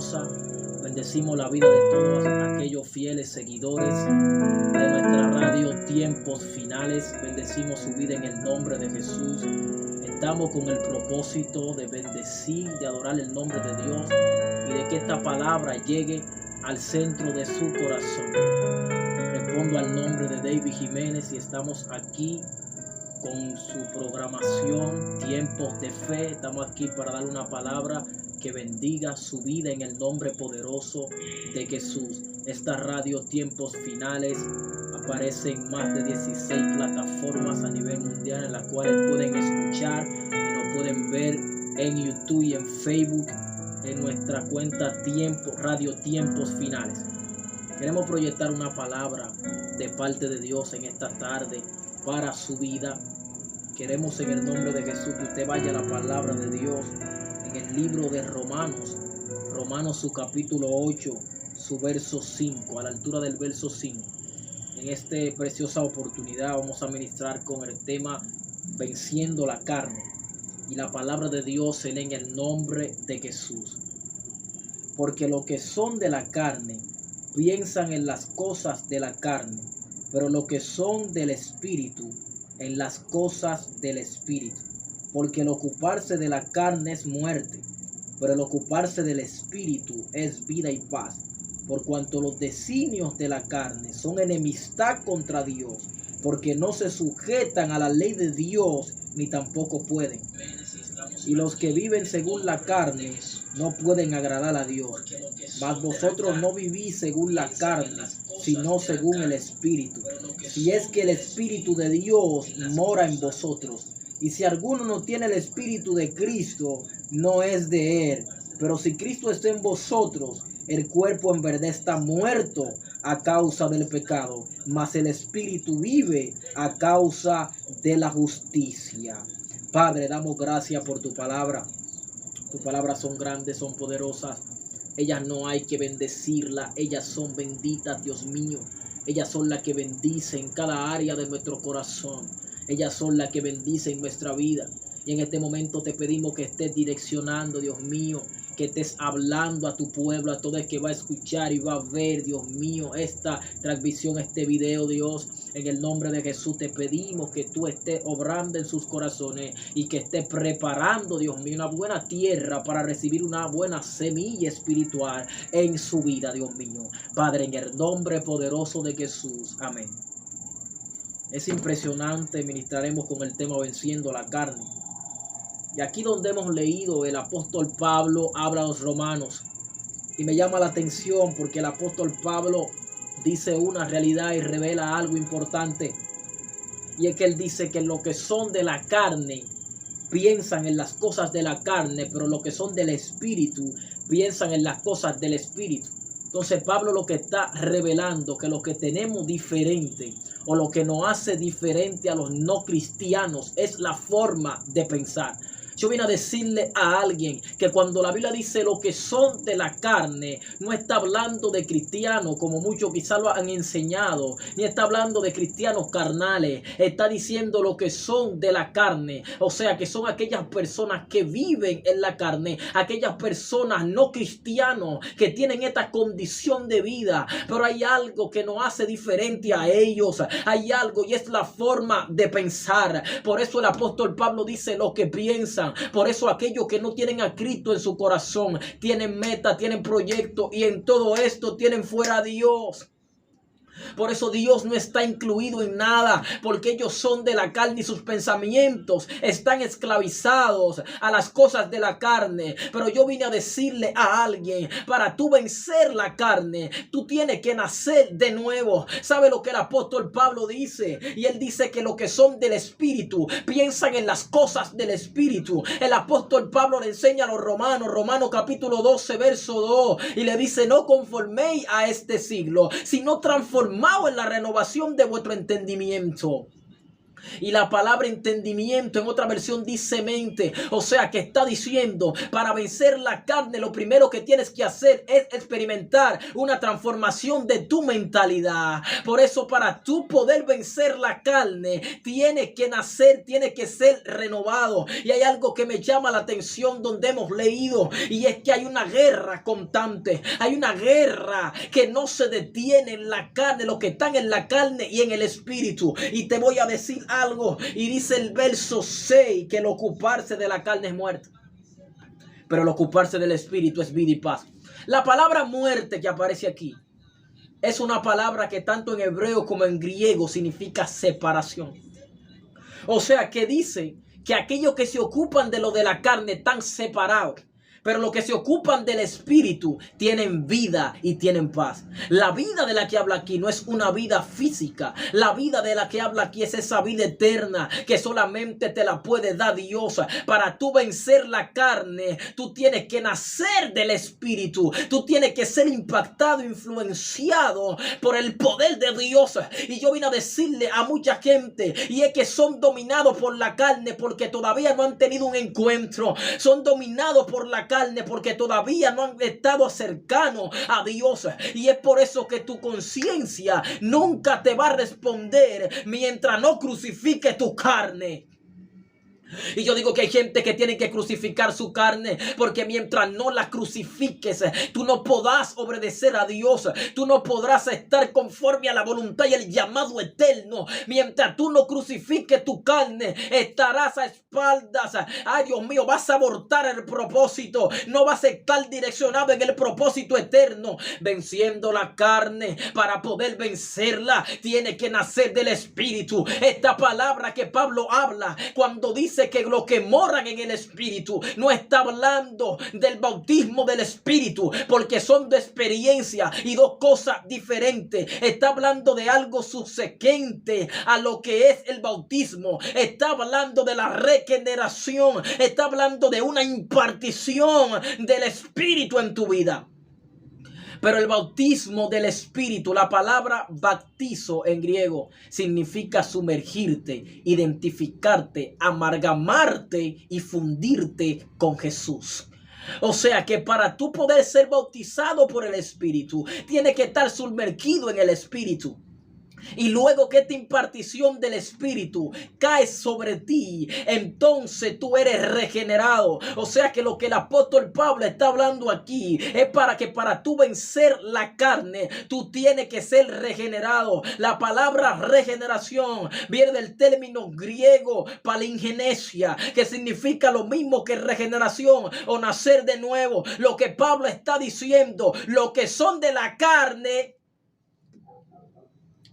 poderosa. Bendecimos la vida de todos aquellos fieles seguidores de nuestra radio Tiempos Finales. Bendecimos su vida en el nombre de Jesús. Estamos con el propósito de bendecir, de adorar el nombre de Dios y de que esta palabra llegue al centro de su corazón. Respondo al nombre de David Jiménez y estamos aquí con su programación Tiempos de Fe. Estamos aquí para dar una palabra que bendiga su vida en el nombre poderoso de Jesús. Esta radio Tiempos Finales aparece en más de 16 plataformas a nivel mundial, en las cuales pueden escuchar y nos pueden ver en YouTube y en Facebook en nuestra cuenta Radio Tiempos Finales. Queremos proyectar una palabra de parte de Dios en esta tarde para su vida. Queremos en el nombre de Jesús que usted vaya a la palabra de Dios en el libro de Romanos su capítulo 8, su verso 5, a la altura del verso 5. En esta preciosa oportunidad vamos a ministrar con el tema venciendo la carne. Y la palabra de Dios se lee en el nombre de Jesús. Porque los que son de la carne piensan en las cosas de la carne, pero los que son del Espíritu en las cosas del Espíritu. Porque el ocuparse de la carne es muerte, pero el ocuparse del Espíritu es vida y paz. Por cuanto los designios de la carne son enemistad contra Dios, porque no se sujetan a la ley de Dios, ni tampoco pueden. Y los que viven según la carne no pueden agradar a Dios. Mas vosotros no vivís según la carne, sino según el Espíritu. Si es que el Espíritu de Dios mora en vosotros. Y si alguno no tiene el Espíritu de Cristo, no es de él. Pero si Cristo está en vosotros, el cuerpo en verdad está muerto a causa del pecado, mas el Espíritu vive a causa de la justicia. Padre, damos gracias por tu palabra. Tus palabras son grandes, son poderosas. Ellas no hay que bendecirlas. Ellas son benditas, Dios mío. Ellas son las que bendicen cada área de nuestro corazón. Ellas son las que bendicen nuestra vida. Y en este momento te pedimos que estés direccionando, Dios mío, que estés hablando a tu pueblo, a todo el que va a escuchar y va a ver, Dios mío, esta transmisión, este video, Dios. En el nombre de Jesús te pedimos que tú estés obrando en sus corazones y que estés preparando, Dios mío, una buena tierra para recibir una buena semilla espiritual en su vida, Dios mío. Padre, en el nombre poderoso de Jesús. Amén. Es impresionante, ministraremos con el tema venciendo la carne. Y aquí donde hemos leído, el apóstol Pablo habla a los romanos. Y me llama la atención porque el apóstol Pablo dice una realidad y revela algo importante. Y es que él dice que los que son de la carne piensan en las cosas de la carne, pero los que son del Espíritu piensan en las cosas del Espíritu. Entonces Pablo lo que está revelando que lo que tenemos diferente o lo que nos hace diferente a los no cristianos es la forma de pensar. Yo vine a decirle a alguien que cuando la Biblia dice lo que son de la carne, no está hablando de cristianos como muchos quizás lo han enseñado, ni está hablando de cristianos carnales, está diciendo lo que son de la carne, o sea que son aquellas personas que viven en la carne, aquellas personas no cristianos que tienen esta condición de vida, pero hay algo que nos hace diferente a ellos, hay algo y es la forma de pensar. Por eso el apóstol Pablo dice lo que piensan. Por eso aquellos que no tienen a Cristo en su corazón tienen meta, tienen proyecto y en todo esto tienen fuera a Dios. Por eso Dios no está incluido en nada, porque ellos son de la carne y sus pensamientos están esclavizados a las cosas de la carne. Pero yo vine a decirle a alguien, para tú vencer la carne, tú tienes que nacer de nuevo. ¿Sabe lo que el apóstol Pablo dice? Y él dice que los que son del Espíritu piensan en las cosas del Espíritu. El apóstol Pablo le enseña a los Romanos capítulo 12, verso 2, y le dice, no conforméis a este siglo, sino transformaos en la renovación de vuestro entendimiento. Y la palabra entendimiento en otra versión dice mente. O sea que está diciendo, para vencer la carne, lo primero que tienes que hacer es experimentar una transformación de tu mentalidad. Por eso, para tú poder vencer la carne, tienes que nacer, tienes que ser renovado. Y hay algo que me llama la atención donde hemos leído, y es que hay una guerra constante. Hay una guerra que no se detiene en la carne, los que están en la carne y en el espíritu. Y te voy a decir algo, y dice el verso 6 que el ocuparse de la carne es muerte, pero el ocuparse del espíritu es vida y paz. La palabra muerte que aparece aquí es una palabra que tanto en hebreo como en griego significa separación. O sea que dice que aquellos que se ocupan de lo de la carne están separados, pero los que se ocupan del espíritu tienen vida y tienen paz. La vida de la que habla aquí no es una vida física. La vida de la que habla aquí es esa vida eterna que solamente te la puede dar Dios. Para tú vencer la carne, tú tienes que nacer del espíritu. Tú tienes que ser impactado, influenciado por el poder de Dios. Y yo vine a decirle a mucha gente, y es que son dominados por la carne porque todavía no han tenido un encuentro. Son dominados por la carne porque todavía no han estado cercanos a Dios, y es por eso que tu conciencia nunca te va a responder mientras no crucifique tu carne. Y yo digo que hay gente que tiene que crucificar su carne, porque mientras no la crucifiques, tú no podrás obedecer a Dios. Tú no podrás estar conforme a la voluntad y el llamado eterno. Mientras tú no crucifiques tu carne, estarás a espaldas. Ay, Dios mío, vas a abortar el propósito. No vas a estar direccionado en el propósito eterno. Venciendo la carne, para poder vencerla, tiene que nacer del espíritu. Esta palabra que Pablo habla cuando dice que los que moran en el espíritu, no está hablando del bautismo del espíritu, porque son de experiencia y dos cosas diferentes. Está hablando de algo subsecuente a lo que es el bautismo. Está hablando de la regeneración. Está hablando de una impartición del espíritu en tu vida. Pero el bautismo del espíritu, la palabra bautizo en griego, significa sumergirte, identificarte, amalgamarte y fundirte con Jesús. O sea que para tú poder ser bautizado por el espíritu, tienes que estar sumergido en el espíritu. Y luego que esta impartición del espíritu cae sobre ti, entonces tú eres regenerado. O sea que lo que el apóstol Pablo está hablando aquí es para que para tú vencer la carne, tú tienes que ser regenerado. La palabra regeneración viene del término griego palingenesia, que significa lo mismo que regeneración o nacer de nuevo. Lo que Pablo está diciendo, lo que son de la carne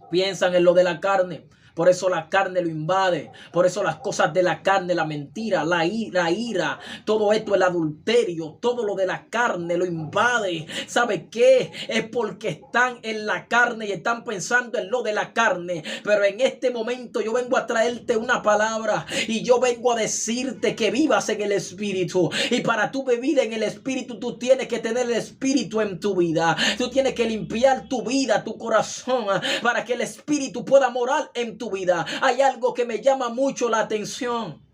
piensan en lo de la carne. Por eso la carne lo invade. Por eso las cosas de la carne, la mentira, la ira, todo esto, el adulterio, todo lo de la carne lo invade. ¿Sabe qué? Es porque están en la carne y están pensando en lo de la carne. Pero en este momento yo vengo a traerte una palabra y yo vengo a decirte que vivas en el espíritu. Y para tú vivir en el espíritu, tú tienes que tener el espíritu en tu vida. Tú tienes que limpiar tu vida, tu corazón, para que el espíritu pueda morar en tu vida. Hay algo que me llama mucho la atención,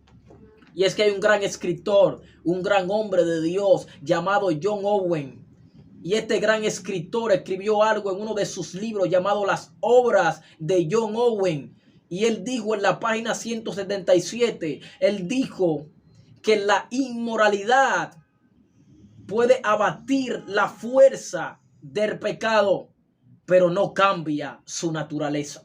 y es que hay un gran escritor, un gran hombre de Dios llamado John Owen. Y este gran escritor escribió algo en uno de sus libros llamado Las Obras de John Owen. Y él dijo en la página 177, él dijo que la inmoralidad puede abatir la fuerza del pecado, pero no cambia su naturaleza.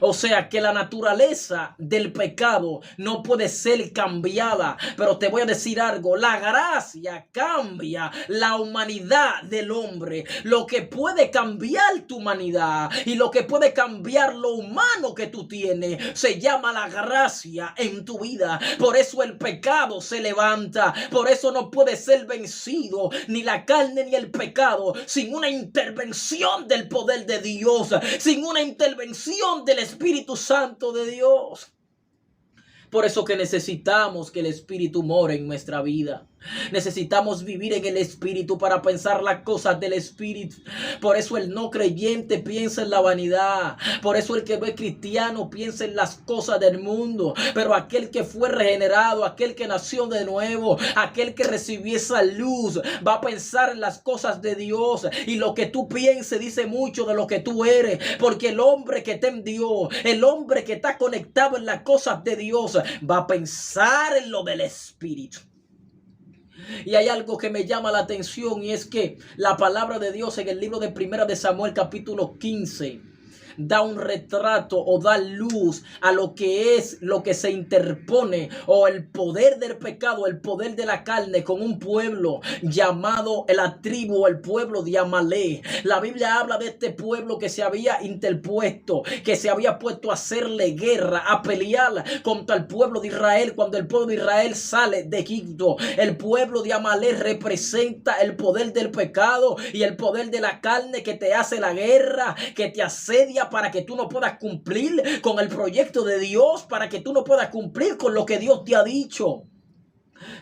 O sea que la naturaleza del pecado no puede ser cambiada. Pero te voy a decir algo. La gracia cambia la humanidad del hombre. Lo que puede cambiar tu humanidad y lo que puede cambiar lo humano que tú tienes se llama la gracia en tu vida. Por eso el pecado se levanta. Por eso no puede ser vencido ni la carne ni el pecado sin una intervención del poder de Dios, sin una intervención del Espíritu Santo de Dios. Por eso que necesitamos que el Espíritu more en nuestra vida. Necesitamos vivir en el Espíritu para pensar las cosas del Espíritu. Por eso el no creyente piensa en la vanidad. Por eso el que no es cristiano piensa en las cosas del mundo. Pero aquel que fue regenerado, aquel que nació de nuevo, aquel que recibió esa luz, va a pensar en las cosas de Dios. Y lo que tú pienses dice mucho de lo que tú eres. Porque el hombre que te envió, el hombre que está conectado en las cosas de Dios, va a pensar en lo del Espíritu. Y hay algo que me llama la atención, y es que la palabra de Dios en el libro de Primera de Samuel capítulo 15 da un retrato o da luz a lo que se interpone, o el poder del pecado, el poder de la carne con un pueblo llamado la tribu o el pueblo de Amalek. La Biblia habla de este pueblo que se había interpuesto, que se había puesto a hacerle guerra, a pelear contra el pueblo de Israel cuando el pueblo de Israel sale de Egipto. El pueblo de Amalek representa el poder del pecado y el poder de la carne que te hace la guerra, que te asedia para que tú no puedas cumplir con el proyecto de Dios, para que tú no puedas cumplir con lo que Dios te ha dicho.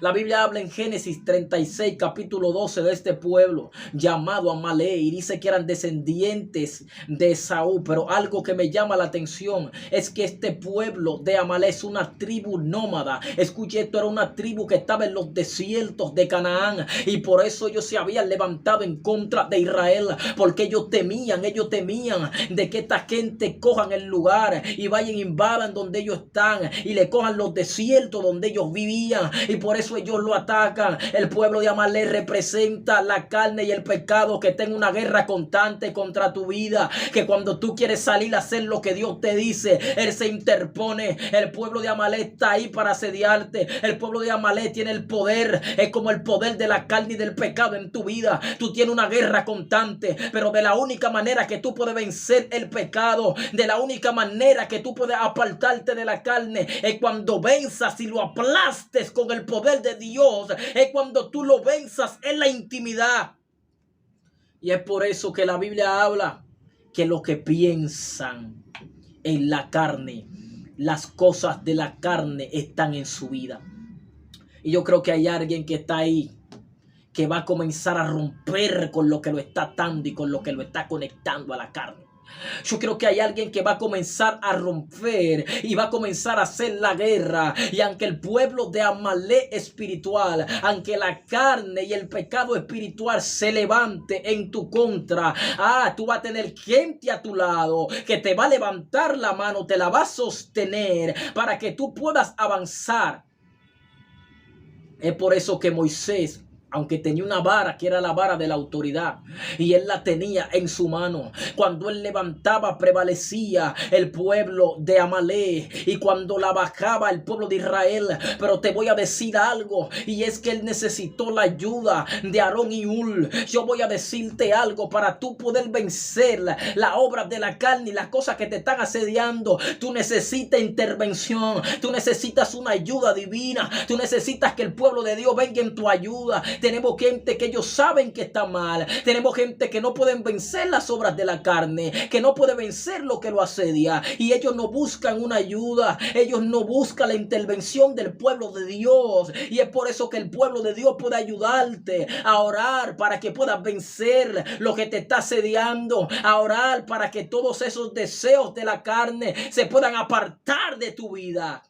La Biblia habla en Génesis 36, capítulo 12, de este pueblo llamado Amalek, y dice que eran descendientes de Esaú. Pero algo que me llama la atención es que este pueblo de Amalek es una tribu nómada. Escuche, esto era una tribu que estaba en los desiertos de Canaán, y por eso ellos se habían levantado en contra de Israel, porque ellos temían de que esta gente cojan el lugar y vayan e invadan donde ellos están y le cojan los desiertos donde ellos vivían, y por eso ellos lo atacan. El pueblo de Amalek representa la carne y el pecado, que tenga una guerra constante contra tu vida, que cuando tú quieres salir a hacer lo que Dios te dice, Él se interpone. El pueblo de Amalek está ahí para asediarte. El pueblo de Amalek tiene el poder, es como el poder de la carne y del pecado en tu vida. Tú tienes una guerra constante, pero de la única manera que tú puedes vencer el pecado, de la única manera que tú puedes apartarte de la carne, es cuando venzas y lo aplastes con el poder de Dios. Es cuando tú lo venzas en la intimidad. Y es por eso que la Biblia habla que los que piensan en la carne, las cosas de la carne están en su vida. Y yo creo que hay alguien que está ahí, que va a comenzar a romper con lo que lo está atando y con lo que lo está conectando a la carne. Yo creo que hay alguien que va a comenzar a romper y va a comenzar a hacer la guerra. Y aunque el pueblo de Amalek espiritual, aunque la carne y el pecado espiritual se levante en tu contra, tú vas a tener gente a tu lado que te va a levantar la mano, te la va a sostener para que tú puedas avanzar. Es por eso que Moisés, aunque tenía una vara que era la vara de la autoridad, y él la tenía en su mano, cuando él levantaba prevalecía el pueblo de Amalek, y cuando la bajaba el pueblo de Israel. Pero te voy a decir algo, y es que él necesitó la ayuda de Aarón y Hur. Yo voy a decirte algo: para tú poder vencer la obra de la carne y las cosas que te están asediando, tú necesitas intervención, tú necesitas una ayuda divina, tú necesitas que el pueblo de Dios venga en tu ayuda. Tenemos gente que ellos saben que está mal. Tenemos gente que no pueden vencer las obras de la carne, que no puede vencer lo que lo asedia. Y ellos no buscan una ayuda. Ellos no buscan la intervención del pueblo de Dios. Y es por eso que el pueblo de Dios puede ayudarte a orar para que puedas vencer lo que te está asediando. A orar para que todos esos deseos de la carne se puedan apartar de tu vida.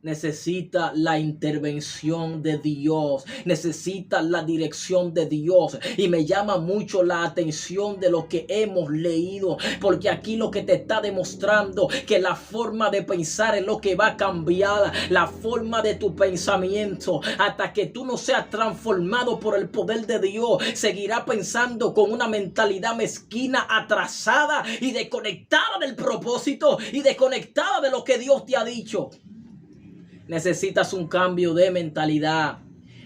Necesita la intervención de Dios, necesita la dirección de Dios. Y me llama mucho la atención de lo que hemos leído, porque aquí lo que te está demostrando que la forma de pensar es lo que va a cambiar, la forma de tu pensamiento. Hasta que tú no seas transformado por el poder de Dios, seguirá pensando con una mentalidad mezquina, atrasada y desconectada del propósito y desconectada de lo que Dios te ha dicho. Necesitas un cambio de mentalidad.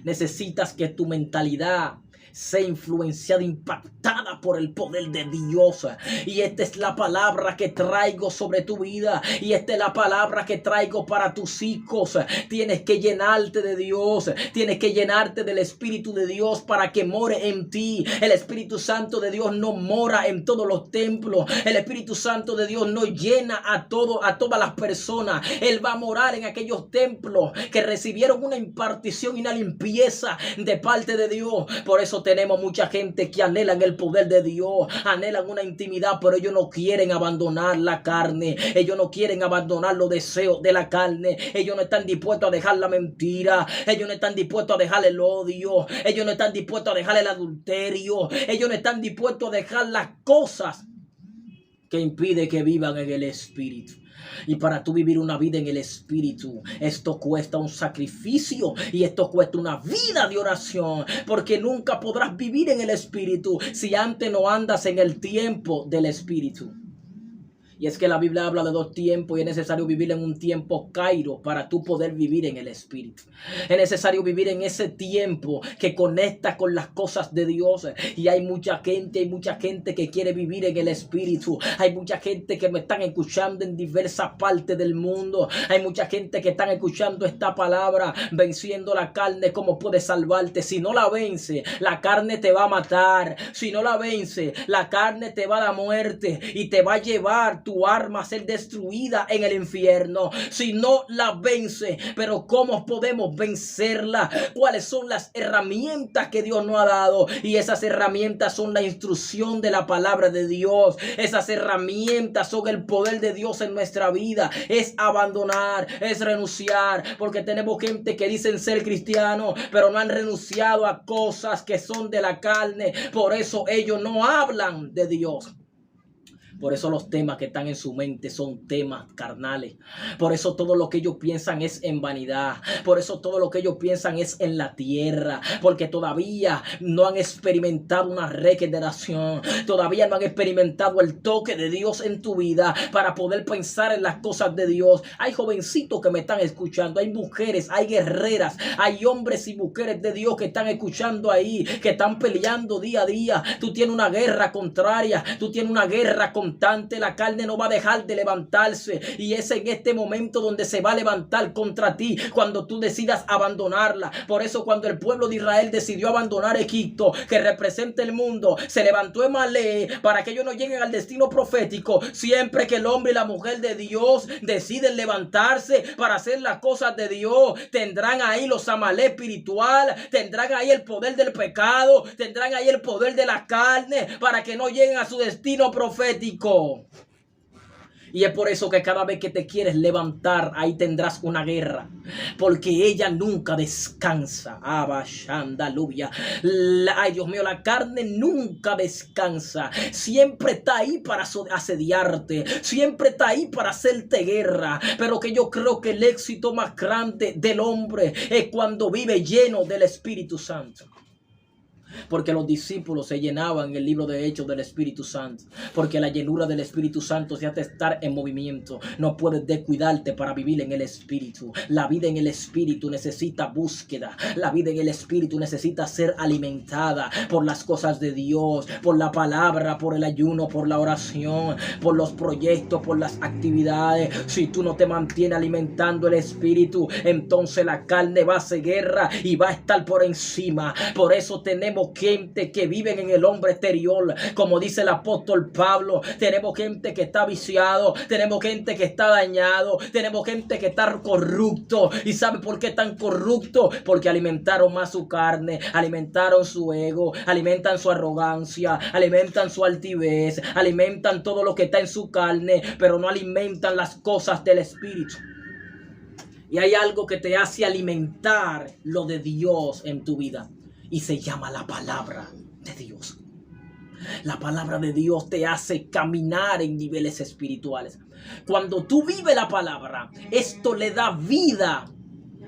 Necesitas que tu mentalidad Sé influenciada, impactada por el poder de Dios. Y esta es la palabra que traigo sobre tu vida. Y esta es la palabra que traigo para tus hijos. Tienes que llenarte de Dios. Tienes que llenarte del Espíritu de Dios para que more en ti. El Espíritu Santo de Dios no mora en todos los templos. El Espíritu Santo de Dios no llena a todas las personas. Él va a morar en aquellos templos que recibieron una impartición y una limpieza de parte de Dios. Por eso tenemos mucha gente que anhelan el poder de Dios, anhelan una intimidad, pero ellos no quieren abandonar la carne, ellos no quieren abandonar los deseos de la carne, ellos no están dispuestos a dejar la mentira, ellos no están dispuestos a dejar el odio, ellos no están dispuestos a dejar el adulterio, ellos no están dispuestos a dejar las cosas que impiden que vivan en el Espíritu. Y para tú vivir una vida en el Espíritu, esto cuesta un sacrificio y esto cuesta una vida de oración, porque nunca podrás vivir en el Espíritu si antes no andas en el tiempo del Espíritu. Y es que la Biblia habla de dos tiempos y es necesario vivir en un tiempo kairos para tú poder vivir en el Espíritu. Es necesario vivir en ese tiempo que conecta con las cosas de Dios. Y hay mucha gente que quiere vivir en el Espíritu. Hay mucha gente que me están escuchando en diversas partes del mundo. Hay mucha gente que están escuchando esta palabra, venciendo la carne. ¿Cómo puedes salvarte? Si no la vence, la carne te va a matar. Si no la vence, la carne te va a dar muerte y te va a llevar tu arma a ser destruida en el infierno. Si no la vence, pero ¿cómo podemos vencerla? ¿Cuáles son las herramientas que Dios nos ha dado? Y esas herramientas son la instrucción de la palabra de Dios. Esas herramientas son el poder de Dios en nuestra vida. Es abandonar, es renunciar, porque tenemos gente que dicen ser cristianos, pero no han renunciado a cosas que son de la carne. Por eso ellos no hablan de Dios. Por eso los temas que están en su mente son temas carnales. Por eso todo lo que ellos piensan es en vanidad. Por eso todo lo que ellos piensan es en la tierra. Porque todavía no han experimentado una regeneración. Todavía no han experimentado el toque de Dios en tu vida para poder pensar en las cosas de Dios. Hay jovencitos que me están escuchando. Hay mujeres, hay guerreras. Hay hombres y mujeres de Dios que están escuchando ahí. Que están peleando día a día. Tú tienes una guerra contraria. Tú tienes una guerra constante. La carne no va a dejar de levantarse y es en este momento donde se va a levantar contra ti cuando tú decidas abandonarla. Por eso cuando el pueblo de Israel decidió abandonar Egipto, que representa el mundo, se levantó Amalek para que ellos no lleguen al destino profético. Siempre que el hombre y la mujer de Dios deciden levantarse para hacer las cosas de Dios, tendrán ahí los Amalek espiritual, tendrán ahí el poder del pecado, tendrán ahí el poder de la carne para que no lleguen a su destino profético. Y es por eso que cada vez que te quieres levantar, ahí tendrás una guerra. Porque ella nunca descansa. Ay, Dios mío, la carne nunca descansa. Siempre está ahí para asediarte. Siempre está ahí para hacerte guerra. Pero que yo creo que el éxito más grande del hombre es cuando vive lleno del Espíritu Santo. Porque los discípulos se llenaban en el libro de Hechos del Espíritu Santo. Porque la llenura del Espíritu Santo se hace estar en movimiento. No puedes descuidarte para vivir en el Espíritu. La vida en el Espíritu necesita búsqueda. La vida en el Espíritu necesita ser alimentada por las cosas de Dios, por la palabra, por el ayuno, por la oración, por los proyectos, por las actividades. Si tú no te mantienes alimentando el Espíritu, entonces la carne va a hacer guerra y va a estar por encima. Por eso tenemos gente que vive en el hombre exterior, como dice el apóstol Pablo. Tenemos gente que está viciado, tenemos gente que está dañado, tenemos gente que está corrupto. ¿Y sabe por qué están corruptos? Porque alimentaron más su carne, alimentaron su ego, alimentan su arrogancia, alimentan su altivez, alimentan todo lo que está en su carne, pero no alimentan las cosas del Espíritu. Y hay algo que te hace alimentar lo de Dios en tu vida. Y se llama la palabra de Dios. La palabra de Dios te hace caminar en niveles espirituales. Cuando tú vives la palabra, esto le da vida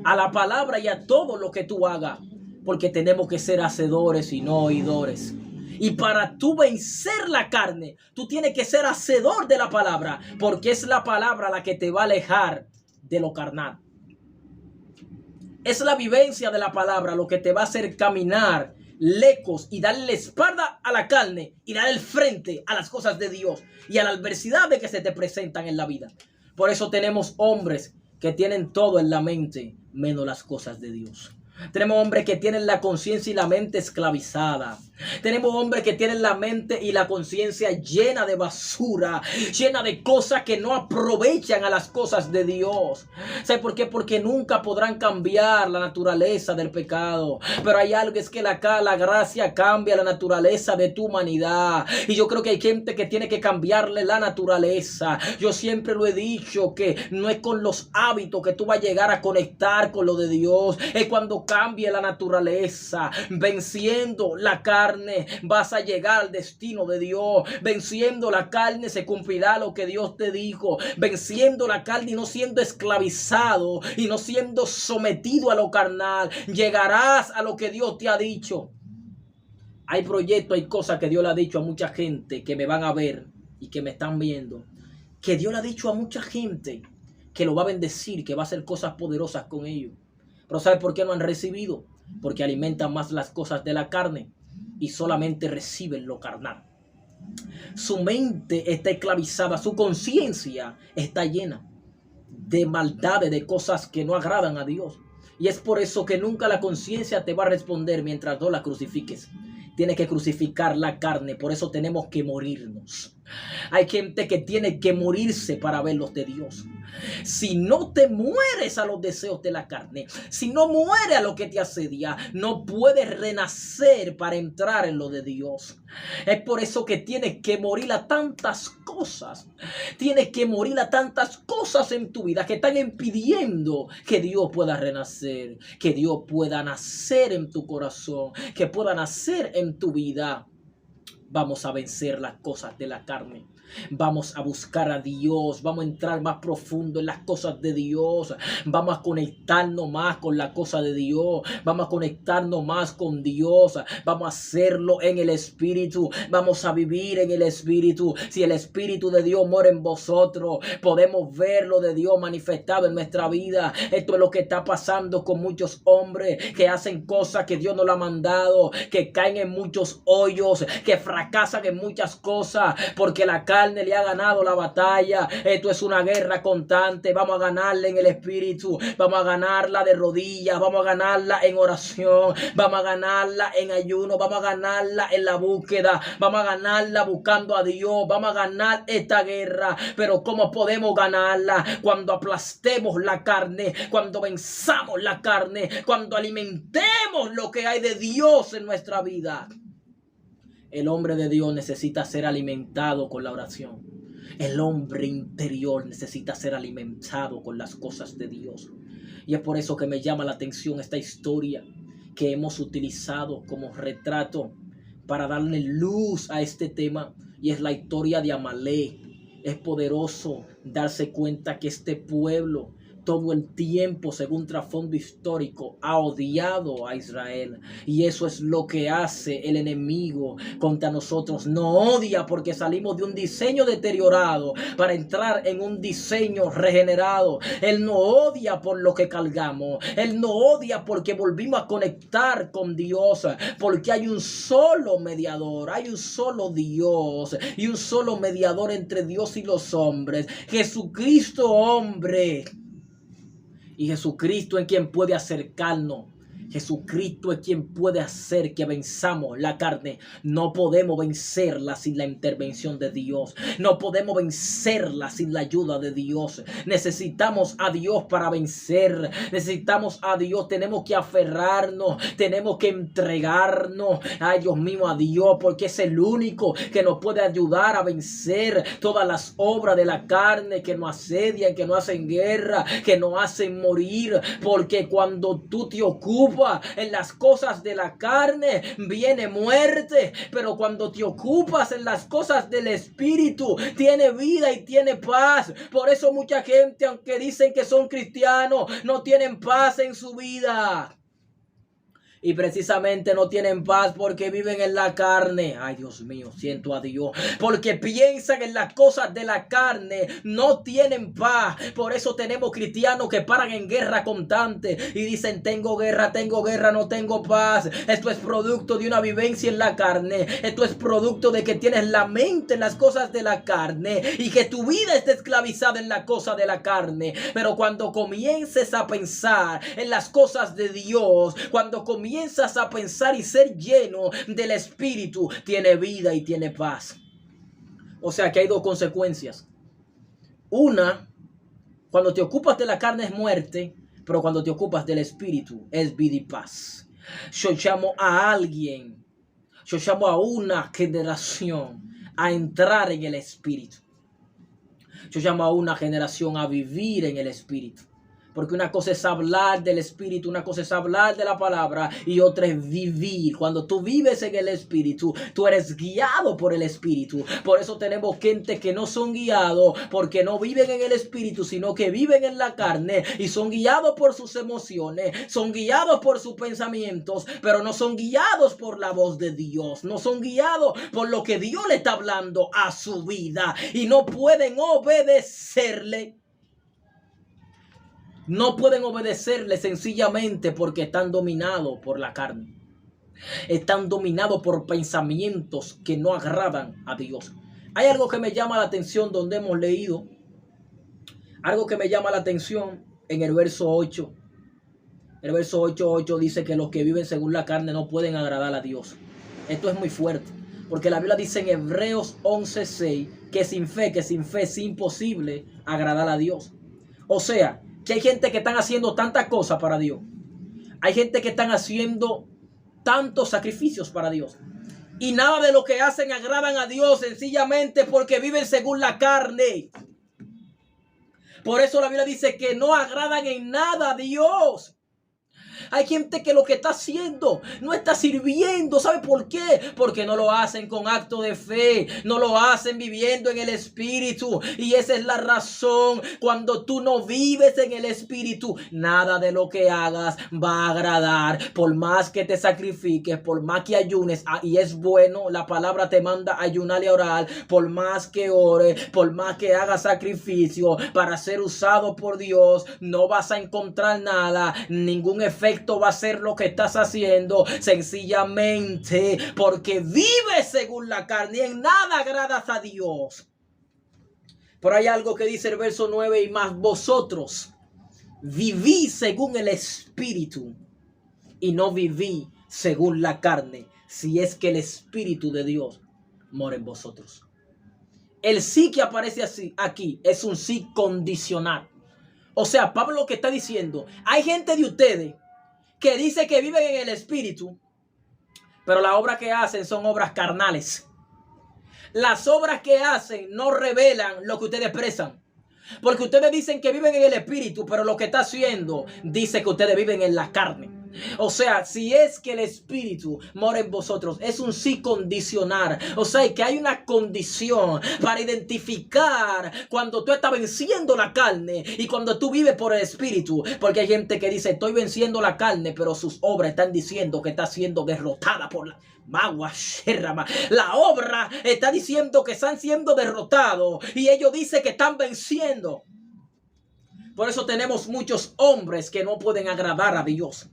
a la palabra y a todo lo que tú hagas. Porque tenemos que ser hacedores y no oidores. Y para tú vencer la carne, tú tienes que ser hacedor de la palabra. Porque es la palabra la que te va a alejar de lo carnal. Es la vivencia de la palabra lo que te va a hacer caminar lejos y darle la espalda a la carne y dar el frente a las cosas de Dios y a la adversidad de que se te presentan en la vida. Por eso tenemos hombres que tienen todo en la mente menos las cosas de Dios. Tenemos hombres que tienen la conciencia y la mente esclavizada. Tenemos hombres que tienen la mente y la conciencia llena de basura, llena de cosas que no aprovechan a las cosas de Dios. ¿Sabe por qué? Porque nunca podrán cambiar la naturaleza del pecado. Pero hay algo, es que la gracia cambia la naturaleza de tu humanidad. Y yo creo que hay gente que tiene que cambiarle la naturaleza. Yo siempre lo he dicho, que no es con los hábitos que tú vas a llegar a conectar con lo de Dios. Es cuando cambie la naturaleza, venciendo la carne, vas a llegar al destino de Dios. Venciendo la carne se cumplirá lo que Dios te dijo. Venciendo la carne y no siendo esclavizado y no siendo sometido a lo carnal, llegarás a lo que Dios te ha dicho. Hay proyectos, hay cosas que Dios le ha dicho a mucha gente que me van a ver y que me están viendo, que Dios le ha dicho a mucha gente que lo va a bendecir, que va a hacer cosas poderosas con ellos. Pero ¿sabe por qué no han recibido? Porque alimentan más las cosas de la carne y solamente reciben lo carnal. Su mente está esclavizada, su conciencia está llena de maldades, de cosas que no agradan a Dios. Y es por eso que nunca la conciencia te va a responder mientras no la crucifiques. Tienes que crucificar la carne, por eso tenemos que morirnos. Hay gente que tiene que morirse para ver los de Dios. Si no te mueres a los deseos de la carne, si no mueres a lo que te asedia, no puedes renacer para entrar en lo de Dios. Es por eso que tienes que morir a tantas cosas. Tienes que morir a tantas cosas en tu vida que están impidiendo que Dios pueda renacer, que Dios pueda nacer en tu corazón, que pueda nacer en tu vida. Vamos a vencer las cosas de la carne. Vamos a buscar a Dios. Vamos a entrar más profundo en las cosas de Dios. Vamos a conectarnos más con la cosa de Dios. Vamos a conectarnos más con Dios. Vamos a hacerlo en el Espíritu. Vamos a vivir en el Espíritu. Si el Espíritu de Dios mora en vosotros, podemos ver lo de Dios manifestado en nuestra vida. Esto es lo que está pasando con muchos hombres que hacen cosas que Dios no le ha mandado, que caen en muchos hoyos, que fracasan en muchas cosas porque la carne le ha ganado la batalla. Esto es una guerra constante. Vamos a ganarla en el Espíritu. Vamos a ganarla de rodillas. Vamos a ganarla en oración. Vamos a ganarla en ayuno. Vamos a ganarla en la búsqueda. Vamos a ganarla buscando a Dios. Vamos a ganar esta guerra. Pero ¿cómo podemos ganarla? Cuando aplastemos la carne, cuando venzamos la carne, cuando alimentemos lo que hay de Dios en nuestra vida. El hombre de Dios necesita ser alimentado con la oración. El hombre interior necesita ser alimentado con las cosas de Dios. Y es por eso que me llama la atención esta historia que hemos utilizado como retrato para darle luz a este tema. Y es la historia de Amalek. Es poderoso darse cuenta que este pueblo todo el tiempo, según trasfondo histórico, ha odiado a Israel. Y eso es lo que hace el enemigo contra nosotros. No odia porque salimos de un diseño deteriorado para entrar en un diseño regenerado. Él no odia por lo que cargamos. Él no odia porque volvimos a conectar con Dios. Porque hay un solo mediador. Hay un solo Dios. Y un solo mediador entre Dios y los hombres. Jesucristo hombre. Y Jesucristo es quien puede acercarnos. Jesucristo es quien puede hacer que venzamos la carne. No podemos vencerla sin la intervención de Dios. No podemos vencerla sin la ayuda de Dios. Necesitamos a Dios para vencer. Necesitamos a Dios. Tenemos que aferrarnos. Tenemos que entregarnos. Ay, Dios mío, a Dios. Porque es el único que nos puede ayudar a vencer todas las obras de la carne que nos asedian, que nos hacen guerra, que nos hacen morir. Porque cuando tú te ocupas en las cosas de la carne, viene muerte, pero cuando te ocupas en las cosas del Espíritu, tiene vida y tiene paz. Por eso mucha gente, aunque dicen que son cristianos, no tienen paz en su vida. Y precisamente no tienen paz porque viven en la carne. Ay, Dios mío, siento a Dios. Porque piensan en las cosas de la carne. No tienen paz. Por eso tenemos cristianos que paran en guerra constante. Y dicen, tengo guerra, no tengo paz. Esto es producto de una vivencia en la carne. Esto es producto de que tienes la mente en las cosas de la carne. Y que tu vida está esclavizada en la cosa de la carne. Pero cuando comiences a pensar en las cosas de Dios, cuando comienzas a pensar y ser lleno del Espíritu, tiene vida y tiene paz. O sea que hay dos consecuencias. Una, cuando te ocupas de la carne es muerte, pero cuando te ocupas del Espíritu es vida y paz. Yo llamo a alguien, yo llamo a una generación a entrar en el Espíritu. Yo llamo a una generación a vivir en el Espíritu. Porque una cosa es hablar del Espíritu, una cosa es hablar de la palabra y otra es vivir. Cuando tú vives en el Espíritu, tú eres guiado por el Espíritu. Por eso tenemos gente que no son guiados porque no viven en el Espíritu, sino que viven en la carne y son guiados por sus emociones, son guiados por sus pensamientos, pero no son guiados por la voz de Dios, no son guiados por lo que Dios le está hablando a su vida y no pueden obedecerle. No pueden obedecerle sencillamente porque están dominados por la carne. Están dominados por pensamientos que no agradan a Dios. Hay algo que me llama la atención donde hemos leído. Algo que me llama la atención en el verso 8. El verso 8 dice que los que viven según la carne no pueden agradar a Dios. Esto es muy fuerte. Porque la Biblia dice en Hebreos 11:6 que sin fe es imposible agradar a Dios. O sea, que hay gente que están haciendo tantas cosas para Dios. Hay gente que están haciendo tantos sacrificios para Dios. Y nada de lo que hacen agradan a Dios sencillamente porque viven según la carne. Por eso la Biblia dice que no agradan en nada a Dios. Hay gente que lo que está haciendo no está sirviendo. ¿Sabe por qué? Porque no lo hacen con acto de fe. No lo hacen viviendo en el Espíritu. Y esa es la razón. Cuando tú no vives en el Espíritu, nada de lo que hagas va a agradar. Por más que te sacrifiques, por más que ayunes. Y es bueno, la palabra te manda a ayunar y a orar. Por más que ores, por más que hagas sacrificio para ser usado por Dios, no vas a encontrar nada. Ningún efecto va a ser lo que estás haciendo, sencillamente porque vives según la carne y en nada agradas a Dios. Pero hay algo que dice el verso 9: y más vosotros vivís según el Espíritu y no viví según la carne, si es que el Espíritu de Dios mora en vosotros. El sí que aparece así aquí es un sí condicional. O sea, Pablo lo que está diciendo, hay gente de ustedes que dice que viven en el Espíritu, pero las obras que hacen son obras carnales. Las obras que hacen no revelan lo que ustedes expresan. Porque ustedes dicen que viven en el Espíritu, pero lo que está haciendo dice que ustedes viven en la carne. O sea, si es que el Espíritu mora en vosotros, es un sí condicional. O sea, que hay una condición para identificar cuando tú estás venciendo la carne y cuando tú vives por el Espíritu. Porque hay gente que dice, estoy venciendo la carne, pero sus obras están diciendo que está siendo derrotada por la... La obra está diciendo que están siendo derrotados y ellos dicen que están venciendo. Por eso tenemos muchos hombres que no pueden agradar a Dios.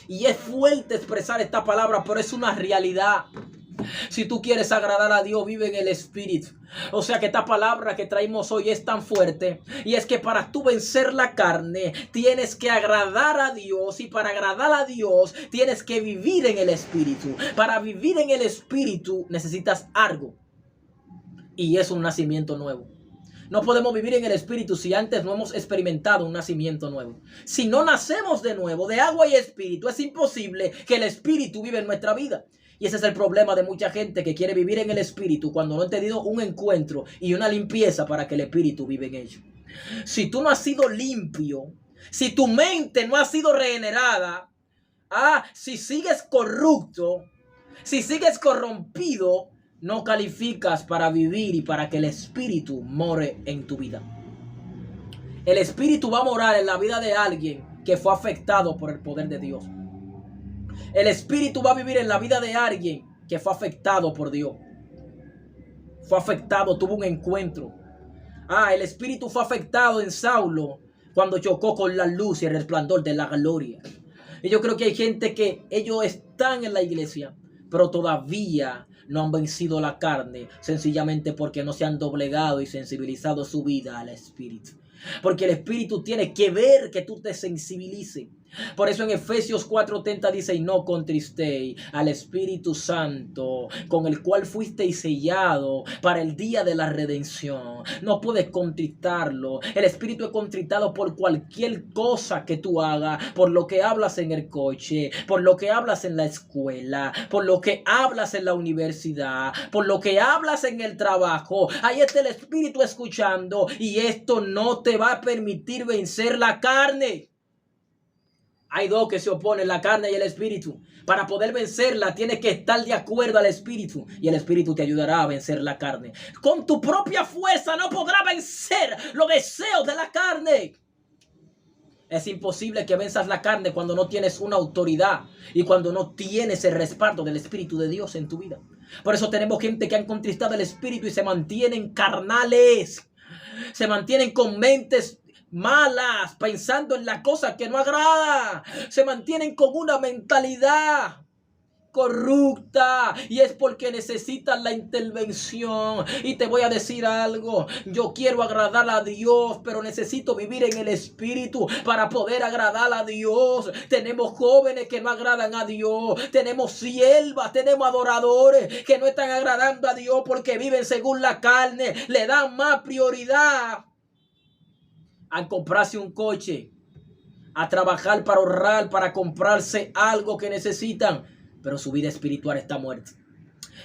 Y es fuerte expresar esta palabra, pero es una realidad. Si tú quieres agradar a Dios, vive en el Espíritu. O sea que esta palabra que traemos hoy es tan fuerte. Y es que para tú vencer la carne, tienes que agradar a Dios. Y para agradar a Dios, tienes que vivir en el Espíritu. Para vivir en el Espíritu, necesitas algo. Y es un nacimiento nuevo. No podemos vivir en el Espíritu si antes no hemos experimentado un nacimiento nuevo. Si no nacemos de nuevo, de agua y espíritu, es imposible que el Espíritu viva en nuestra vida. Y ese es el problema de mucha gente que quiere vivir en el Espíritu cuando no han tenido un encuentro y una limpieza para que el Espíritu viva en ellos. Si tú no has sido limpio, si tu mente no ha sido regenerada, si sigues corrupto, si sigues corrompido, no calificas para vivir y para que el Espíritu more en tu vida. El Espíritu va a morar en la vida de alguien que fue afectado por el poder de Dios. El Espíritu va a vivir en la vida de alguien que fue afectado por Dios. Fue afectado, tuvo un encuentro. El Espíritu fue afectado en Saulo cuando chocó con la luz y el resplandor de la gloria. Y yo creo que hay gente que ellos están en la iglesia, pero todavía no han vencido la carne, sencillamente porque no se han doblegado y sensibilizado su vida al Espíritu. Porque el Espíritu tiene que ver que tú te sensibilices. Por eso en Efesios 4:30 dice: y no contristéis al Espíritu Santo, con el cual fuisteis sellado para el día de la redención. No puedes contristarlo. El Espíritu es contritado por cualquier cosa que tú hagas, por lo que hablas en el coche, por lo que hablas en la escuela, por lo que hablas en la universidad, por lo que hablas en el trabajo. Ahí está el Espíritu escuchando, y esto no te va a permitir vencer la carne. Hay dos que se oponen, la carne y el Espíritu. Para poder vencerla tienes que estar de acuerdo al Espíritu, y el Espíritu te ayudará a vencer la carne. Con tu propia fuerza no podrás vencer los deseos de la carne. Es imposible que venzas la carne cuando no tienes una autoridad y cuando no tienes el respaldo del Espíritu de Dios en tu vida. Por eso tenemos gente que han contristado el Espíritu y se mantienen carnales. Se mantienen con mentes malas, pensando en la cosa que no agrada. Se mantienen con una mentalidad corrupta, y es porque necesitan la intervención. Y te voy a decir algo: yo quiero agradar a Dios, pero necesito vivir en el Espíritu para poder agradar a Dios. Tenemos jóvenes que no agradan a Dios, tenemos siervas, tenemos adoradores que no están agradando a Dios porque viven según la carne, le dan más prioridad a comprarse un coche, a trabajar para ahorrar, para comprarse algo que necesitan, pero su vida espiritual está muerta.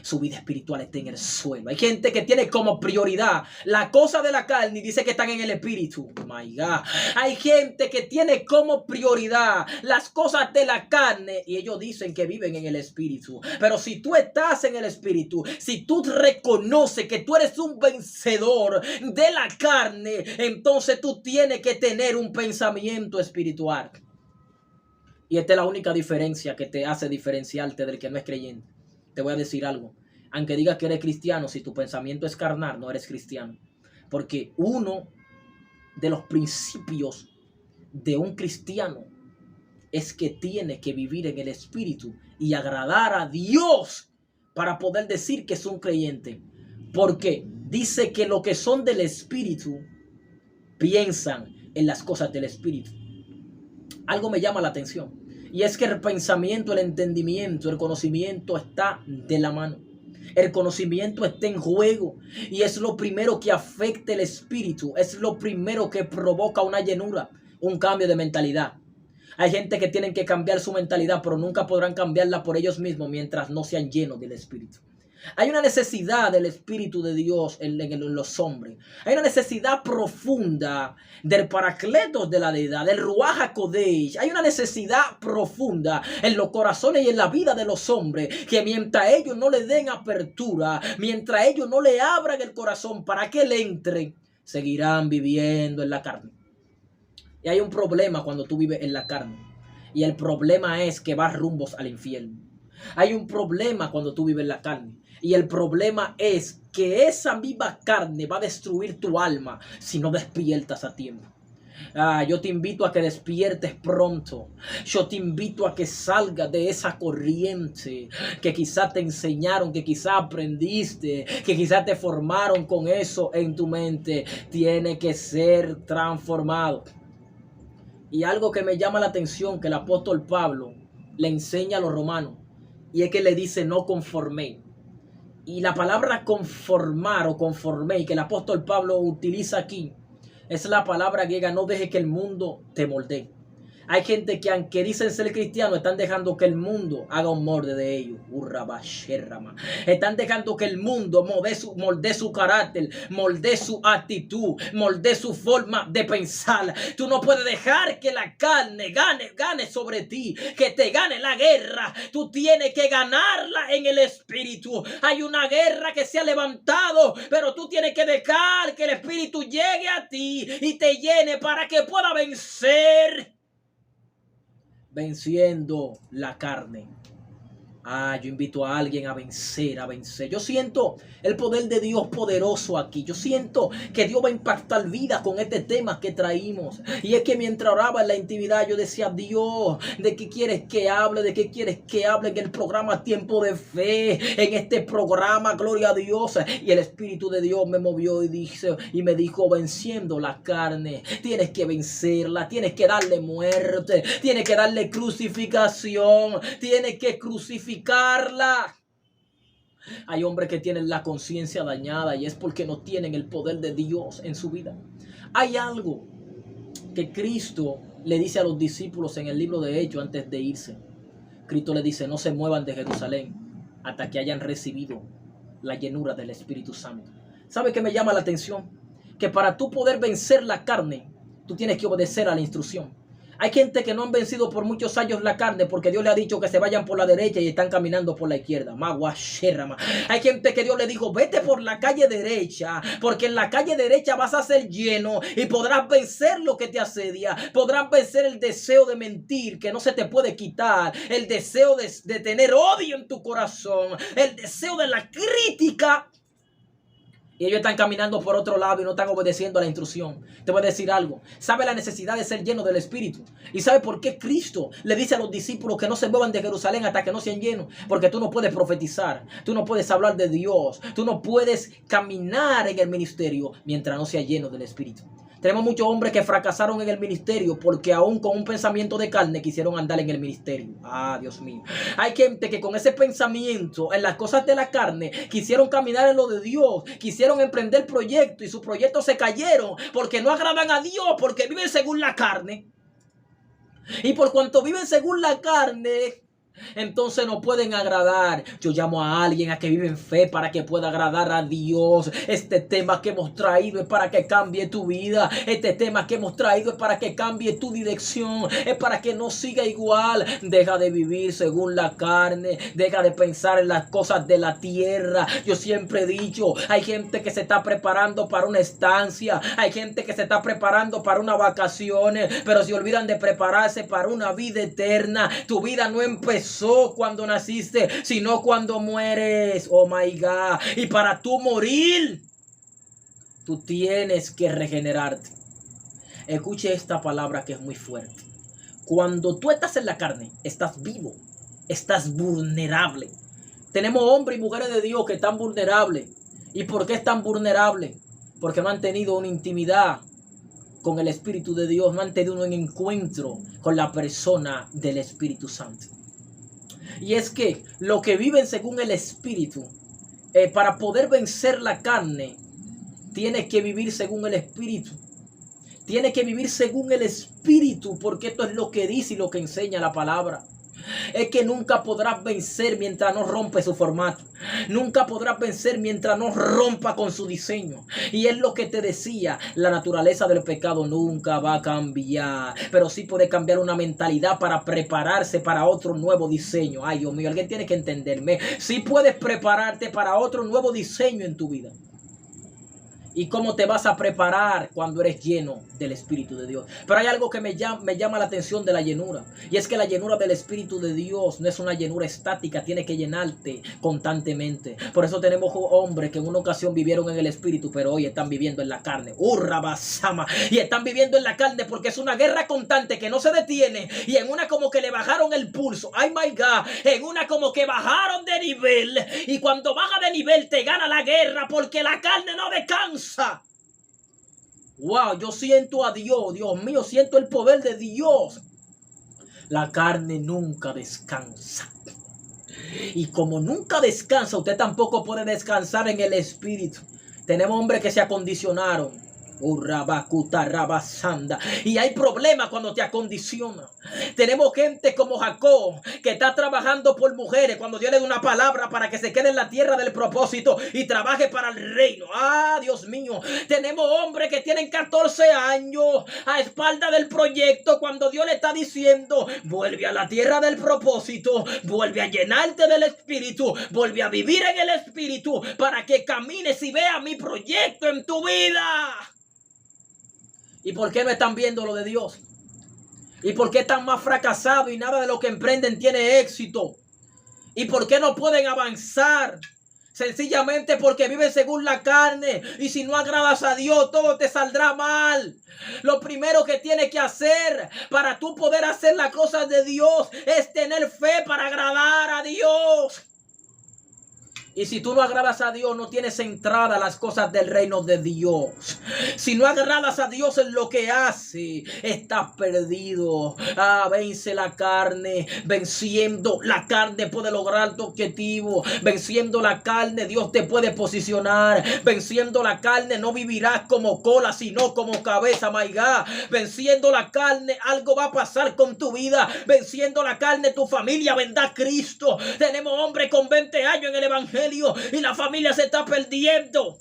Su vida espiritual está en el suelo. Hay gente que tiene como prioridad la cosa de la carne y dice que están en el Espíritu. My God. Hay gente que tiene como prioridad las cosas de la carne y ellos dicen que viven en el Espíritu. Pero si tú estás en el Espíritu, si tú reconoces que tú eres un vencedor de la carne, entonces tú tienes que tener un pensamiento espiritual. Y esta es la única diferencia que te hace diferenciarte del que no es creyente. Te voy a decir algo: aunque digas que eres cristiano, si tu pensamiento es carnal, no eres cristiano. Porque uno de los principios de un cristiano es que tiene que vivir en el Espíritu y agradar a Dios para poder decir que es un creyente. Porque dice que los que son del Espíritu piensan en las cosas del Espíritu. Algo me llama la atención, y es que el pensamiento, el entendimiento, el conocimiento está de la mano. El conocimiento está en juego y es lo primero que afecta el espíritu. Es lo primero que provoca una llenura, un cambio de mentalidad. Hay gente que tienen que cambiar su mentalidad, pero nunca podrán cambiarla por ellos mismos mientras no sean llenos del Espíritu. Hay una necesidad del Espíritu de Dios en los hombres. Hay una necesidad profunda del Paracletos de la deidad, del Ruach HaKodesh. Hay una necesidad profunda en los corazones y en la vida de los hombres, que mientras ellos no le den apertura, mientras ellos no le abran el corazón para que él entre, seguirán viviendo en la carne. Y hay un problema cuando tú vives en la carne, y el problema es que vas rumbos al infierno. Hay un problema cuando tú vives en la carne, y el problema es que esa misma carne va a destruir tu alma si no despiertas a tiempo. Yo te invito a que despiertes pronto. Yo te invito a que salgas de esa corriente que quizás te enseñaron, que quizás aprendiste, que quizás te formaron con eso en tu mente. Tiene que ser transformado. Y algo que me llama la atención que el apóstol Pablo le enseña a los romanos, y es que le dice: no conforméis. Y la palabra conformar o conforméis que el apóstol Pablo utiliza aquí es la palabra griega: no deje que el mundo te moldee. Hay gente que, aunque dicen ser cristianos, están dejando que el mundo haga un molde de ellos. Están dejando que el mundo molde su carácter, molde su actitud, molde su forma de pensar. Tú no puedes dejar que la carne gane sobre ti, que te gane la guerra. Tú tienes que ganarla en el espíritu. Hay una guerra que se ha levantado, pero tú tienes que dejar que el espíritu llegue a ti y te llene para que pueda vencer. venciendo la carne. Yo invito a alguien a vencer, a vencer. Yo siento el poder de Dios poderoso aquí. Yo siento que Dios va a impactar vidas con este tema que traímos. Y es que mientras oraba en la intimidad, yo decía, Dios, ¿de qué quieres que hable? ¿De qué quieres que hable en el programa Tiempo de Fe? En este programa, gloria a Dios. Y el Espíritu de Dios me movió y me dijo, venciendo la carne. Tienes que vencerla, tienes que darle muerte, tienes que darle crucificación, tienes que crucificarla. Hay hombres que tienen la conciencia dañada y es porque no tienen el poder de Dios en su vida. Hay algo que Cristo le dice a los discípulos en el libro de Hechos antes de irse. Cristo le dice, no se muevan de Jerusalén hasta que hayan recibido la llenura del Espíritu Santo. ¿Sabe qué me llama la atención? Que para tú poder vencer la carne, tú tienes que obedecer a la instrucción. Hay gente que no han vencido por muchos años la carne porque Dios le ha dicho que se vayan por la derecha y están caminando por la izquierda. Hay gente que Dios le dijo, vete por la calle derecha, porque en la calle derecha vas a ser lleno y podrás vencer lo que te asedia. Podrás vencer el deseo de mentir que no se te puede quitar, el deseo de tener odio en tu corazón, el deseo de la crítica. Y ellos están caminando por otro lado y no están obedeciendo a la instrucción. Te voy a decir algo. ¿Sabe la necesidad de ser lleno del Espíritu? ¿Y sabe por qué Cristo le dice a los discípulos que no se muevan de Jerusalén hasta que no sean llenos? Porque tú no puedes profetizar. Tú no puedes hablar de Dios. Tú no puedes caminar en el ministerio mientras no seas lleno del Espíritu. Tenemos muchos hombres que fracasaron en el ministerio porque aún con un pensamiento de carne quisieron andar en el ministerio. Dios mío. Hay gente que con ese pensamiento en las cosas de la carne quisieron caminar en lo de Dios, quisieron emprender proyectos y sus proyectos se cayeron porque no agradan a Dios, porque viven según la carne. Y por cuanto viven según la carne, entonces no pueden agradar. Yo llamo a alguien a que vive en fe para que pueda agradar a Dios. Este tema que hemos traído es para que cambie tu vida. Este tema que hemos traído es para que cambie tu dirección. Es para que no siga igual. Deja de vivir según la carne. Deja de pensar en las cosas de la tierra. Yo siempre he dicho, hay gente que se está preparando para una estancia. Hay gente que se está preparando para unas vacaciones, pero se olvidan de prepararse para una vida eterna. Tu vida no empezó cuando naciste, sino cuando mueres. Oh my God. Y para tú morir, tú tienes que regenerarte. Escuche esta palabra que es muy fuerte. Cuando tú estás en la carne, estás vivo, estás vulnerable. Tenemos hombres y mujeres de Dios que están vulnerables. ¿Y por qué están vulnerables? Porque no han tenido una intimidad con el Espíritu de Dios, no han tenido un encuentro con la persona del Espíritu Santo. Y es que lo que viven según el Espíritu, para poder vencer la carne, tiene que vivir según el Espíritu. Tiene que vivir según el Espíritu, porque esto es lo que dice y lo que enseña la palabra. Es que nunca podrás vencer mientras no rompe su formato. Nunca podrás vencer mientras no rompa con su diseño. Y es lo que te decía, la naturaleza del pecado nunca va a cambiar, pero sí puede cambiar una mentalidad para prepararse para otro nuevo diseño. Ay, Dios mío, alguien tiene que entenderme. Sí puedes prepararte para otro nuevo diseño en tu vida. ¿Y cómo te vas a preparar cuando eres lleno del Espíritu de Dios? Pero hay algo que me llama la atención de la llenura. Y es que la llenura del Espíritu de Dios no es una llenura estática. Tiene que llenarte constantemente. Por eso tenemos hombres que en una ocasión vivieron en el Espíritu, pero hoy están viviendo en la carne. ¡Urrabasama! Y están viviendo en la carne porque es una guerra constante que no se detiene. Y en una como que le bajaron el pulso. ¡Ay, my God! En una como que bajaron de nivel. Y cuando baja de nivel te gana la guerra porque la carne no descansa. Wow, yo siento a Dios, Dios mío, siento el poder de Dios. La carne nunca descansa. Y como nunca descansa, usted tampoco puede descansar en el Espíritu. Tenemos hombres que se acondicionaron. Y hay problemas cuando te acondiciona. Tenemos gente como Jacob que está trabajando por mujeres cuando Dios le da una palabra para que se quede en la tierra del propósito y trabaje para el reino. Dios mío. Tenemos hombres que tienen 14 años a espalda del proyecto cuando Dios le está diciendo: vuelve a la tierra del propósito, vuelve a llenarte del Espíritu, vuelve a vivir en el Espíritu para que camines y veas mi proyecto en tu vida. ¿Y por qué no están viendo lo de Dios? ¿Y por qué están más fracasados y nada de lo que emprenden tiene éxito? ¿Y por qué no pueden avanzar? Sencillamente porque viven según la carne. Y si no agradas a Dios, todo te saldrá mal. Lo primero que tienes que hacer para tú poder hacer las cosas de Dios es tener fe para agradar a Dios. Y si tú no agradas a Dios, no tienes entrada a las cosas del reino de Dios. Si no agradas a Dios en lo que hace, estás perdido. Vence la carne. Venciendo la carne puede lograr tu objetivo. Venciendo la carne, Dios te puede posicionar. Venciendo la carne, no vivirás como cola, sino como cabeza, my God. Venciendo la carne, algo va a pasar con tu vida. Venciendo la carne, tu familia vendrá a Cristo. Tenemos hombres con 20 años en el evangelio y la familia se está perdiendo.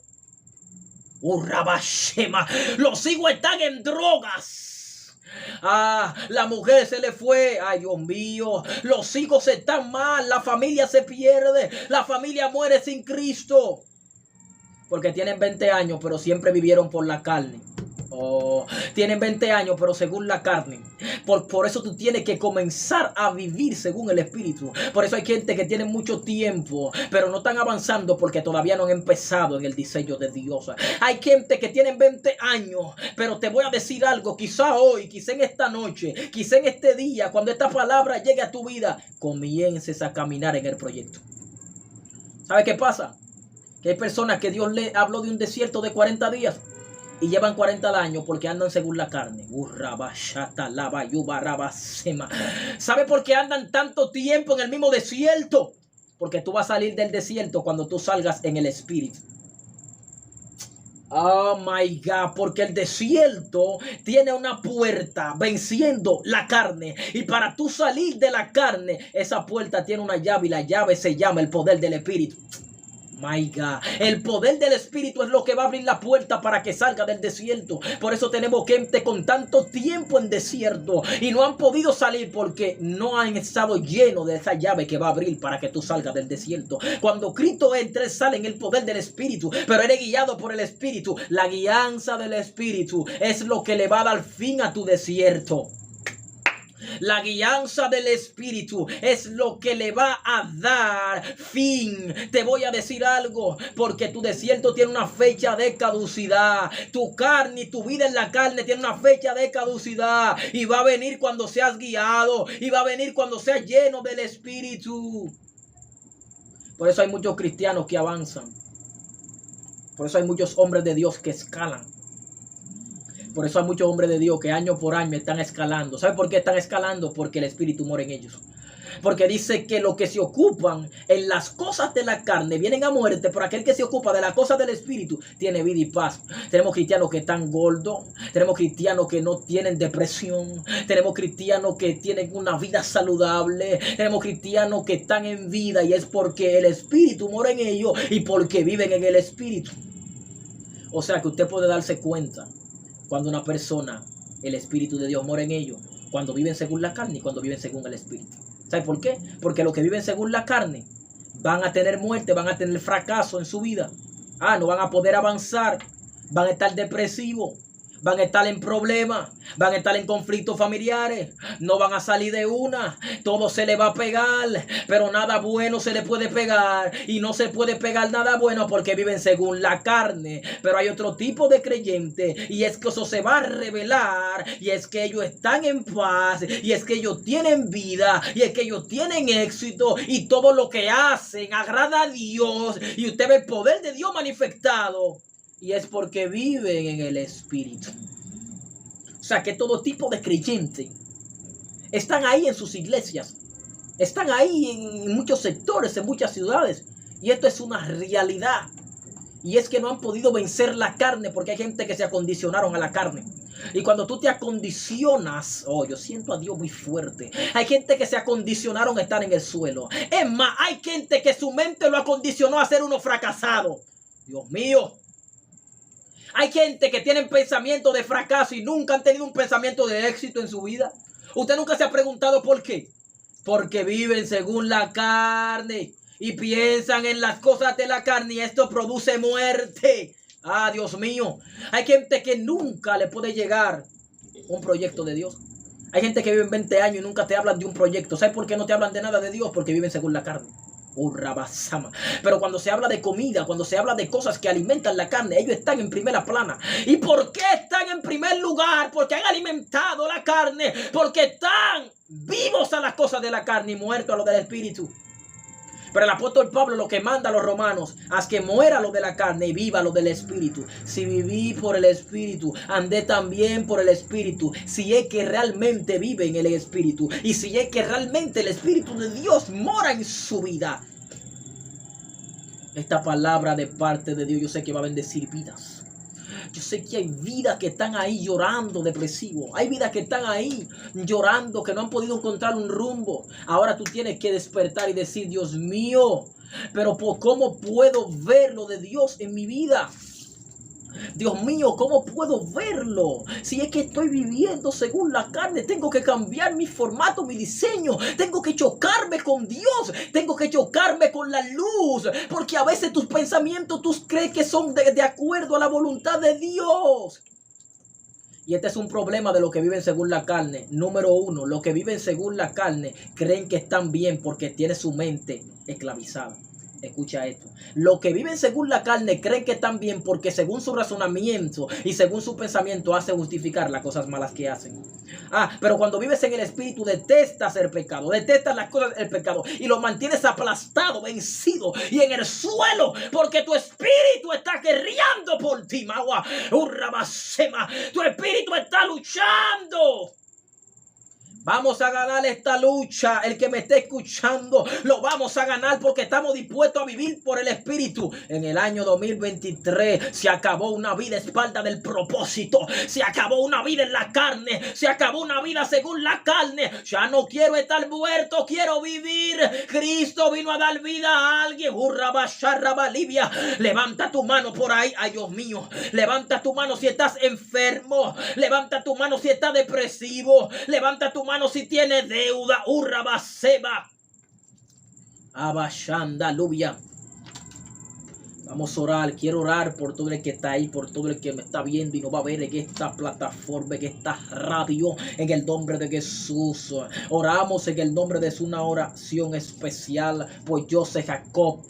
Los hijos están en drogas. La mujer se le fue. Ay, Dios mío. Los hijos están mal. La familia se pierde. La familia muere sin Cristo. Porque tienen 20 años, pero siempre vivieron por la carne. Tienen 20 años, pero según la carne. Por eso tú tienes que comenzar a vivir según el Espíritu. Por eso hay gente que tiene mucho tiempo, pero no están avanzando porque todavía no han empezado en el diseño de Dios. Hay gente que tienen 20 años, pero te voy a decir algo. Quizá hoy, quizá en esta noche, quizá en este día, cuando esta palabra llegue a tu vida, comiences a caminar en el proyecto. ¿Sabes qué pasa? Que hay personas que Dios le habló de un desierto de 40 días. Y llevan 40 años porque andan según la carne. ¿Sabe por qué andan tanto tiempo en el mismo desierto? Porque tú vas a salir del desierto cuando tú salgas en el Espíritu. Oh my God, porque el desierto tiene una puerta venciendo la carne. Y para tú salir de la carne, esa puerta tiene una llave y la llave se llama el poder del Espíritu. My God, el poder del Espíritu es lo que va a abrir la puerta para que salga del desierto. Por eso tenemos gente con tanto tiempo en desierto y no han podido salir porque no han estado llenos de esa llave que va a abrir para que tú salgas del desierto. Cuando Cristo entre, sale en el poder del Espíritu, pero eres guiado por el Espíritu. La guianza del Espíritu es lo que le va a dar fin a tu desierto. La guianza del Espíritu es lo que le va a dar fin. Te voy a decir algo, porque tu desierto tiene una fecha de caducidad. Tu carne y tu vida en la carne tiene una fecha de caducidad. Y va a venir cuando seas guiado. Y va a venir cuando seas lleno del Espíritu. Por eso hay muchos cristianos que avanzan. Por eso hay muchos hombres de Dios que escalan. Por eso hay muchos hombres de Dios que año por año están escalando. ¿Sabe por qué están escalando? Porque el Espíritu mora en ellos. Porque dice que los que se ocupan en las cosas de la carne vienen a muerte, pero aquel que se ocupa de las cosas del Espíritu tiene vida y paz. Tenemos cristianos que están gordos, tenemos cristianos que no tienen depresión, tenemos cristianos que tienen una vida saludable, tenemos cristianos que están en vida y es porque el Espíritu mora en ellos y porque viven en el Espíritu. O sea que usted puede darse cuenta cuando una persona, el Espíritu de Dios mora en ellos, cuando viven según la carne y cuando viven según el Espíritu. ¿Sabe por qué? Porque los que viven según la carne van a tener muerte, van a tener fracaso en su vida. No van a poder avanzar, van a estar depresivos, van a estar en problemas, van a estar en conflictos familiares, no van a salir de una, todo se le va a pegar, pero nada bueno se le puede pegar y no se puede pegar nada bueno porque viven según la carne. Pero hay otro tipo de creyente y es que eso se va a revelar y es que ellos están en paz y es que ellos tienen vida y es que ellos tienen éxito y todo lo que hacen agrada a Dios y usted ve el poder de Dios manifestado. Y es porque viven en el Espíritu. O sea que todo tipo de creyentes están ahí en sus iglesias. Están ahí en muchos sectores, en muchas ciudades. Y esto es una realidad. Y es que no han podido vencer la carne porque hay gente que se acondicionaron a la carne. Y cuando tú te acondicionas, yo siento a Dios muy fuerte. Hay gente que se acondicionaron a estar en el suelo. Es más, hay gente que su mente lo acondicionó a ser uno fracasado. Dios mío. Hay gente que tiene pensamiento de fracaso y nunca han tenido un pensamiento de éxito en su vida. Usted nunca se ha preguntado por qué. Porque viven según la carne y piensan en las cosas de la carne y esto produce muerte. Dios mío. Hay gente que nunca le puede llegar un proyecto de Dios. Hay gente que vive 20 años y nunca te hablan de un proyecto. ¿Sabes por qué no te hablan de nada de Dios? Porque viven según la carne. Pero cuando se habla de comida, cuando se habla de cosas que alimentan la carne, ellos están en primera plana. ¿Y por qué están en primer lugar? Porque han alimentado la carne, porque están vivos a las cosas de la carne y muertos a lo del espíritu. Pero el apóstol Pablo lo que manda a los romanos, haz que muera lo de la carne y viva lo del espíritu. Si viví por el espíritu, andé también por el espíritu. Si es que realmente vive en el espíritu y si es que realmente el espíritu de Dios mora en su vida. Esta palabra de parte de Dios yo sé que va a bendecir vidas. Yo sé que hay vidas que están ahí llorando depresivo. Hay vidas que están ahí llorando, que no han podido encontrar un rumbo. Ahora tú tienes que despertar y decir, Dios mío, pero ¿cómo puedo ver lo de Dios en mi vida? Dios mío, ¿cómo puedo verlo? Si es que estoy viviendo según la carne, tengo que cambiar mi formato, mi diseño. Tengo que chocarme con Dios. Tengo que chocarme con la luz. Porque a veces tus pensamientos, tú crees que son de acuerdo a la voluntad de Dios. Y este es un problema de los que viven según la carne. Número uno, los que viven según la carne creen que están bien porque tienen su mente esclavizada. Escucha esto. Los que viven según la carne creen que están bien porque según su razonamiento y según su pensamiento hace justificar las cosas malas que hacen. Pero cuando vives en el espíritu detestas el pecado, detestas las cosas del pecado y lo mantienes aplastado, vencido y en el suelo porque tu espíritu está guerreando por ti, magua. Tu espíritu está luchando. Vamos a ganar esta lucha. El que me esté escuchando, lo vamos a ganar porque estamos dispuestos a vivir por el Espíritu. En el año 2023 se acabó una vida a espalda del propósito. Se acabó una vida en la carne. Se acabó una vida según la carne. Ya no quiero estar muerto, quiero vivir. Cristo vino a dar vida a alguien. Libia. Levanta tu mano por ahí. Ay, Dios mío. Levanta tu mano si estás enfermo. Levanta tu mano si estás depresivo. Levanta tu mano si tiene deuda. Urrabaseba. Abashanda Lubia. Vamos a orar. Quiero orar por todo el que está ahí, por todo el que me está viendo y no va a ver en esta plataforma, en esta radio, en el nombre de Jesús. Oramos en el nombre de Jesús, una oración especial por Joseph Jacob.